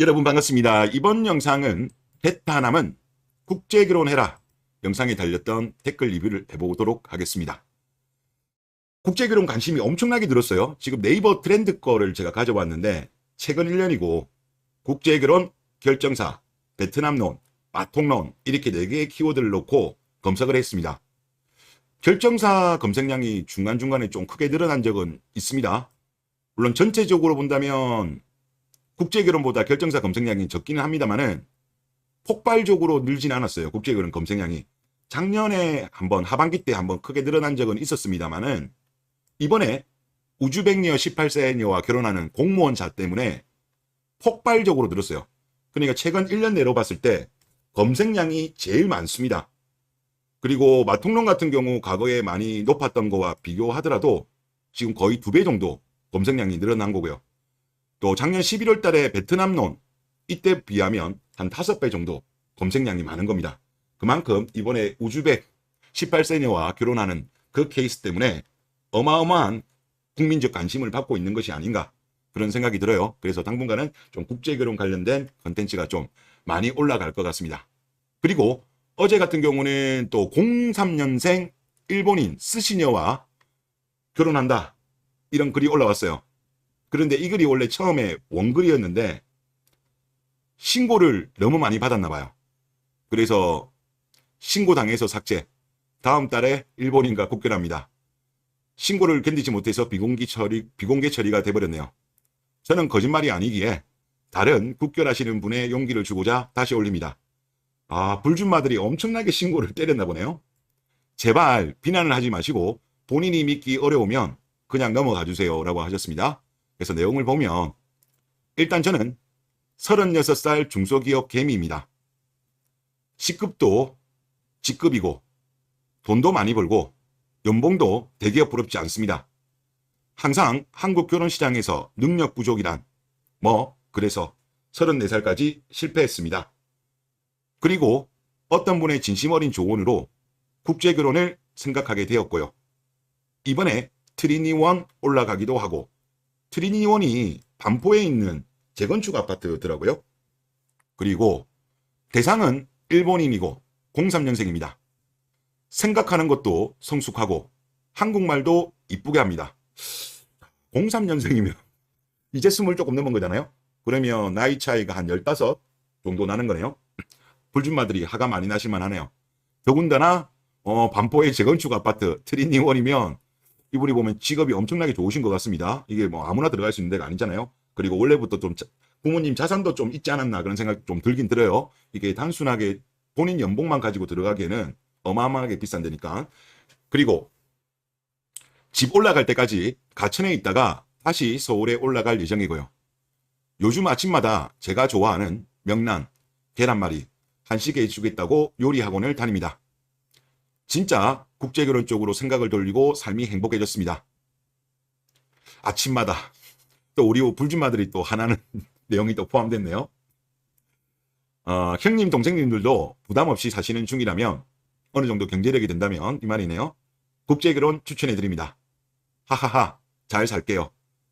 여러분 반갑습니다. 이번 영상은 베트남은 국제결혼해라 영상에 달렸던 댓글 리뷰를 해보도록 하겠습니다. 국제결혼 관심이 엄청나게 늘었어요. 지금 네이버 트렌드 거를 제가 가져왔는데 최근 1년이고 국제결혼, 결정사, 베트남론, 마통론 이렇게 4개의 키워드를 놓고 검색을 했습니다. 결정사 검색량이 중간중간에 좀 크게 늘어난 적은 있습니다. 물론 전체적으로 본다면 국제결혼보다 결정사 검색량이 적기는 합니다만은 폭발적으로 늘진 않았어요. 국제결혼 검색량이. 작년에 한번 하반기 때 한번 크게 늘어난 적은 있었습니다만은 이번에 우즈벡녀 18세녀와 결혼하는 공무원자 때문에 폭발적으로 늘었어요. 그러니까 최근 1년 내로 봤을 때 검색량이 제일 많습니다. 그리고 마통론 같은 경우 과거에 많이 높았던 거와 비교하더라도 지금 거의 2배 정도 검색량이 늘어난 거고요. 또 작년 11월 달에 베트남론 이때 비하면 한 5배 정도 검색량이 많은 겁니다. 그만큼 이번에 우즈벡 18세녀와 결혼하는 그 케이스 때문에 어마어마한 국민적 관심을 받고 있는 것이 아닌가 그런 생각이 들어요. 그래서 당분간은 좀 국제결혼 관련된 컨텐츠가 좀 많이 올라갈 것 같습니다. 그리고 어제 같은 경우는 또 03년생 일본인 스시녀와 결혼한다 이런 글이 올라왔어요. 그런데 이 글이 원래 처음에 원글이었는데 신고를 너무 많이 받았나 봐요. 그래서 신고당해서 삭제. 다음 달에 일본인과 국결합니다. 신고를 견디지 못해서 비공개 처리가 돼버렸네요. 저는 거짓말이 아니기에 다른 국결하시는 분의 용기를 주고자 다시 올립니다. 불준마들이 엄청나게 신고를 때렸나 보네요. 제발 비난을 하지 마시고 본인이 믿기 어려우면 그냥 넘어가 주세요 라고 하셨습니다. 그래서 내용을 보면 일단 저는 36살 중소기업 개미입니다. C급도 G급이고 돈도 많이 벌고 연봉도 대기업 부럽지 않습니다. 항상 한국 결혼시장에서 능력 부족이란 그래서 34살까지 실패했습니다. 그리고 어떤 분의 진심 어린 조언으로 국제결혼을 생각하게 되었고요. 이번에 트리니원 올라가기도 하고 트리니원이 반포에 있는 재건축 아파트더라고요. 그리고 대상은 일본인이고 03년생입니다. 생각하는 것도 성숙하고 한국말도 이쁘게 합니다. 03년생이면 이제 20 조금 넘은 거잖아요. 그러면 나이 차이가 한 15 정도 나는 거네요. 불준마들이 화가 많이 나실만 하네요. 더군다나 반포의 재건축 아파트 트리니원이면 이분이 보면 직업이 엄청나게 좋으신 것 같습니다. 이게 아무나 들어갈 수 있는 데가 아니잖아요. 그리고 원래부터 좀 부모님 자산도 좀 있지 않았나 그런 생각이 좀 들긴 들어요. 이게 단순하게 본인 연봉만 가지고 들어가기에는 어마어마하게 비싼 데니까. 그리고 집 올라갈 때까지 가천에 있다가 다시 서울에 올라갈 예정이고요. 요즘 아침마다 제가 좋아하는 명란, 계란말이, 한식에 해주겠다고 요리학원을 다닙니다. 진짜 국제결혼 쪽으로 생각을 돌리고 삶이 행복해졌습니다. 아침마다 또 우리 불준마들이 또 하나는 내용이 또 포함됐네요. 형님 동생님들도 부담 없이 사시는 중이라면 어느 정도 경제력이 된다면 이 말이네요. 국제결혼 추천해드립니다. 하하하 잘 살게요.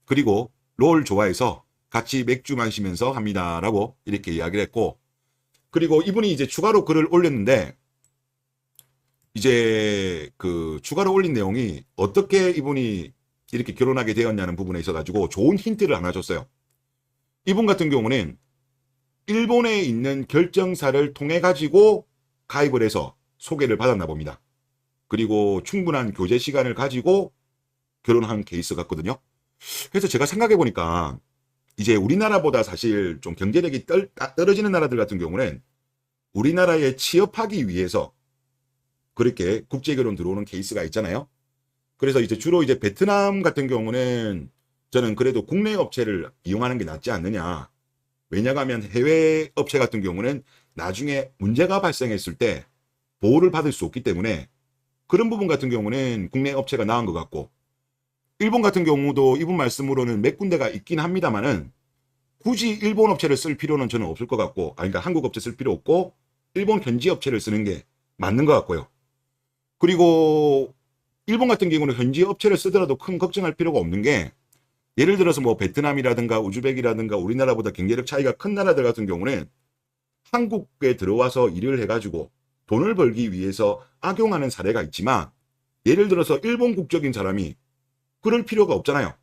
그리고 롤 좋아해서 같이 맥주 마시면서 합니다 라고 이렇게 이야기를 했고, 그리고 이분이 이제 추가로 글을 올렸는데 이제 그 추가로 올린 내용이 어떻게 이분이 이렇게 결혼하게 되었냐는 부분에 있어가지고 좋은 힌트를 하나 줬어요. 이분 같은 경우는 일본에 있는 결정사를 통해 가지고 가입을 해서 소개를 받았나 봅니다. 그리고 충분한 교제 시간을 가지고 결혼한 케이스 같거든요. 그래서 제가 생각해 보니까 이제 우리나라보다 사실 좀 경제력이 떨어지는 나라들 같은 경우는 우리나라에 취업하기 위해서 그렇게 국제결혼 들어오는 케이스가 있잖아요. 그래서 이제 주로 이제 베트남 같은 경우는 저는 그래도 국내 업체를 이용하는 게 낫지 않느냐. 왜냐하면 해외 업체 같은 경우는 나중에 문제가 발생했을 때 보호를 받을 수 없기 때문에 그런 부분 같은 경우는 국내 업체가 나은 것 같고, 일본 같은 경우도 이분 말씀으로는 몇 군데가 있긴 합니다만은 굳이 일본 업체를 쓸 필요는 저는 없을 것 같고, 그러니까 한국 업체 쓸 필요 없고 일본 현지 업체를 쓰는 게 맞는 것 같고요. 그리고 일본 같은 경우는 현지 업체를 쓰더라도 큰 걱정할 필요가 없는 게 예를 들어서 뭐 베트남이라든가 우즈벡이라든가 우리나라보다 경제력 차이가 큰 나라들 같은 경우는 한국에 들어와서 일을 해가지고 돈을 벌기 위해서 악용하는 사례가 있지만, 예를 들어서 일본 국적인 사람이 그럴 필요가 없잖아요.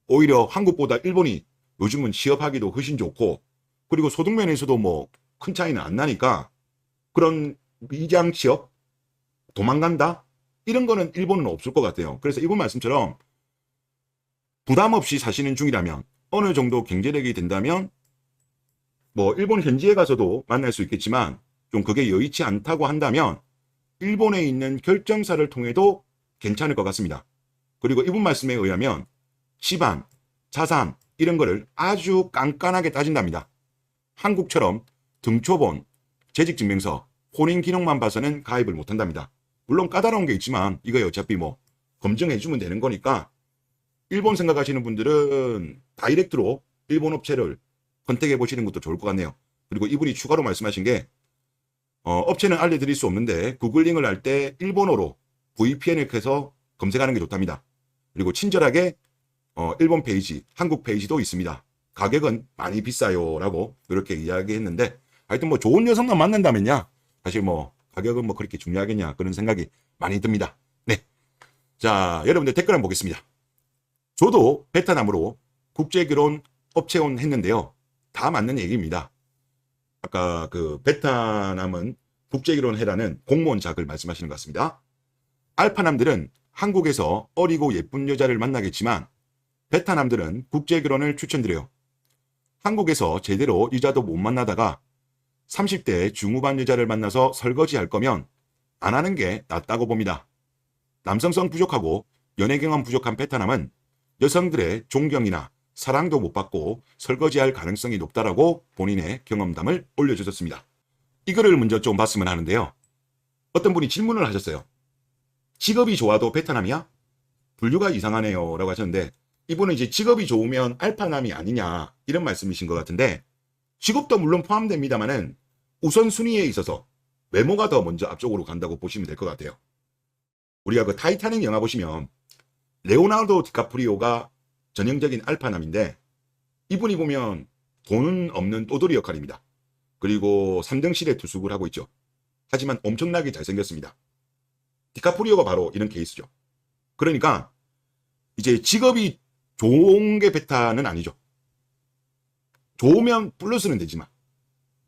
오히려 한국보다 일본이 요즘은 취업하기도 훨씬 좋고, 그리고 소득면에서도 뭐 큰 차이는 안 나니까, 그런 미장 취업, 도망간다? 이런 거는 일본은 없을 것 같아요. 그래서 이분 말씀처럼 부담 없이 사시는 중이라면, 어느 정도 경제력이 된다면 뭐 일본 현지에 가서도 만날 수 있겠지만, 좀 그게 여의치 않다고 한다면 일본에 있는 결정사를 통해도 괜찮을 것 같습니다. 그리고 이분 말씀에 의하면 집안, 자산 이런 거를 아주 깐깐하게 따진답니다. 한국처럼 등초본, 재직증명서, 혼인기록만 봐서는 가입을 못한답니다. 물론 까다로운 게 있지만 이거 어차피 뭐 검증해주면 되는 거니까, 일본 생각하시는 분들은 다이렉트로 일본 업체를 컨택해 보시는 것도 좋을 것 같네요. 그리고 이분이 추가로 말씀하신 게, 업체는 알려드릴 수 없는데 구글링을 할 때 일본어로 VPN을 켜서 검색하는 게 좋답니다. 그리고 친절하게 일본 페이지, 한국 페이지도 있습니다. 가격은 많이 비싸요 라고 이렇게 이야기했는데, 하여튼 뭐 좋은 여성만 만난다면야 사실 뭐 가격은 뭐 그렇게 중요하겠냐, 그런 생각이 많이 듭니다. 네, 자, 여러분들 댓글 한번 보겠습니다. 저도 베트남으로 국제결혼 업체혼 했는데요, 다 맞는 얘기입니다. 아까 그 베트남은 국제결혼 해라는 공무원 자격을 말씀하시는 것 같습니다. 알파남들은 한국에서 어리고 예쁜 여자를 만나겠지만 베트남들은 국제결혼을 추천드려요. 한국에서 제대로 여자도 못 만나다가 30대 중후반 여자를 만나서 설거지 할 거면 안 하는 게 낫다고 봅니다. 남성성 부족하고 연애 경험 부족한 베트남은 여성들의 존경이나 사랑도 못 받고 설거지할 가능성이 높다라고 본인의 경험담을 올려주셨습니다. 이거를 먼저 좀 봤으면 하는데요. 어떤 분이 질문을 하셨어요. 직업이 좋아도 베트남이야? 분류가 이상하네요 라고 하셨는데, 이분은 이제 직업이 좋으면 알파남이 아니냐 이런 말씀이신 것 같은데, 직업도 물론 포함됩니다만은 우선순위에 있어서 외모가 더 먼저 앞쪽으로 간다고 보시면 될 것 같아요. 우리가 그 타이타닉 영화 보시면 레오나르도 디카프리오가 전형적인 알파남인데, 이분이 보면 돈 없는 또돌이 역할입니다. 그리고 3등실에 투숙을 하고 있죠. 하지만 엄청나게 잘생겼습니다. 디카프리오가 바로 이런 케이스죠. 그러니까 이제 직업이 좋은 게 베타는 아니죠. 좋으면 플러스는 되지만,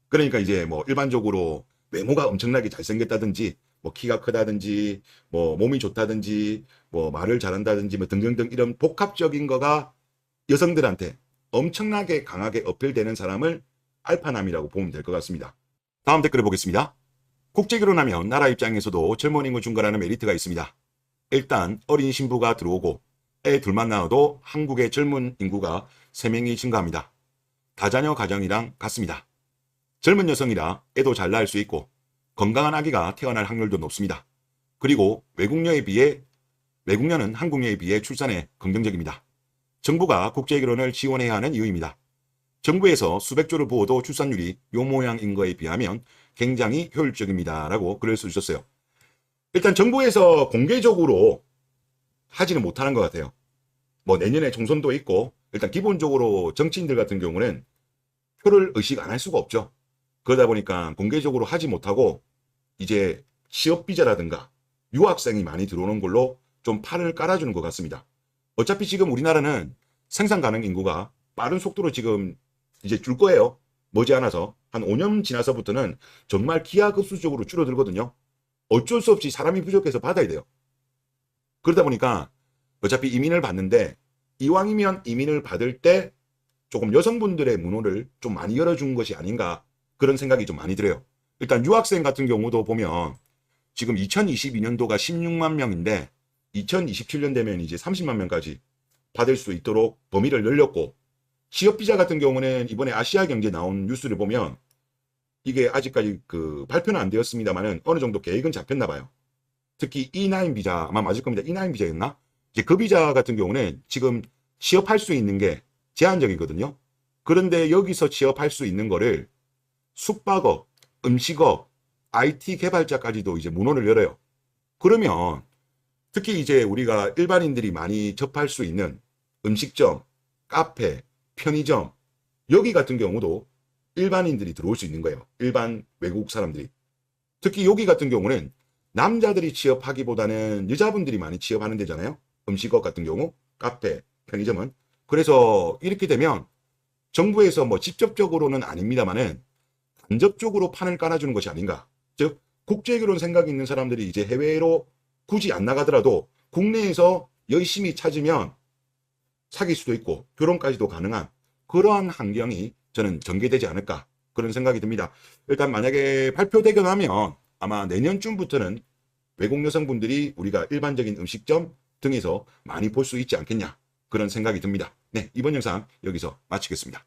그러니까 이제 뭐 일반적으로 외모가 엄청나게 잘생겼다든지, 뭐 키가 크다든지, 뭐 몸이 좋다든지, 뭐 말을 잘한다든지, 뭐 등등등 이런 복합적인 거가 여성들한테 엄청나게 강하게 어필되는 사람을 알파남이라고 보면 될 것 같습니다. 다음 댓글을 보겠습니다. 국제결혼하면 나라 입장에서도 젊은 인구 증가라는 메리트가 있습니다. 일단 어린 신부가 들어오고 애 둘만 낳아도 한국의 젊은 인구가 3명이 증가합니다. 다자녀 가정이랑 같습니다. 젊은 여성이라 애도 잘 낳을 수 있고 건강한 아기가 태어날 확률도 높습니다. 그리고 외국녀는 한국녀에 비해 출산에 긍정적입니다. 정부가 국제결혼을 지원해야 하는 이유입니다. 정부에서 수백조를 부어도 출산율이 요 모양인 거에 비하면 굉장히 효율적입니다 라고 글을 써주셨어요. 일단 정부에서 공개적으로 하지는 못하는 것 같아요. 뭐 내년에 총선도 있고, 일단 기본적으로 정치인들 같은 경우는 표를 의식 안 할 수가 없죠. 그러다 보니까 공개적으로 하지 못하고 이제 취업비자라든가 유학생이 많이 들어오는 걸로 좀 판을 깔아주는 것 같습니다. 어차피 지금 우리나라는 생산 가능 인구가 빠른 속도로 지금 이제 줄 거예요. 머지않아서 한 5년 지나서부터는 정말 기하급수적으로 줄어들거든요. 어쩔 수 없이 사람이 부족해서 받아야 돼요. 그러다 보니까 어차피 이민을 받는데, 이왕이면 이민을 받을 때 조금 여성분들의 문호를 좀 많이 열어준 것이 아닌가, 그런 생각이 좀 많이 들어요. 일단 유학생 같은 경우도 보면 지금 2022년도가 16만 명인데 2027년 되면 이제 30만 명까지 받을 수 있도록 범위를 열렸고, 취업비자 같은 경우는 이번에 아시아경제 나온 뉴스를 보면 이게 아직까지 그 발표는 안 되었습니다만은 어느 정도 계획은 잡혔나 봐요. 특히 E9 비자 아마 맞을 겁니다. E9 비자였나? 이제 그 비자 같은 경우는 지금 취업할 수 있는 게 제한적이거든요. 그런데 여기서 취업할 수 있는 거를 숙박업, 음식업, IT 개발자까지도 이제 문호를 열어요. 그러면 특히 이제 우리가 일반인들이 많이 접할 수 있는 음식점, 카페, 편의점 여기 같은 경우도 일반인들이 들어올 수 있는 거예요. 일반 외국 사람들이. 특히 여기 같은 경우는 남자들이 취업하기보다는 여자분들이 많이 취업하는 데잖아요. 음식업 같은 경우, 카페, 편의점은. 그래서 이렇게 되면 정부에서 뭐 직접적으로는 아닙니다만은 간접적으로 판을 깔아주는 것이 아닌가. 즉 국제결혼 생각이 있는 사람들이 이제 해외로 굳이 안 나가더라도 국내에서 열심히 찾으면 사귈 수도 있고 결혼까지도 가능한 그러한 환경이 저는 전개되지 않을까 그런 생각이 듭니다. 일단 만약에 발표되고 나면 아마 내년쯤부터는 외국 여성분들이 우리가 일반적인 음식점 등에서 많이 볼 수 있지 않겠냐 그런 생각이 듭니다. 네, 이번 영상 여기서 마치겠습니다.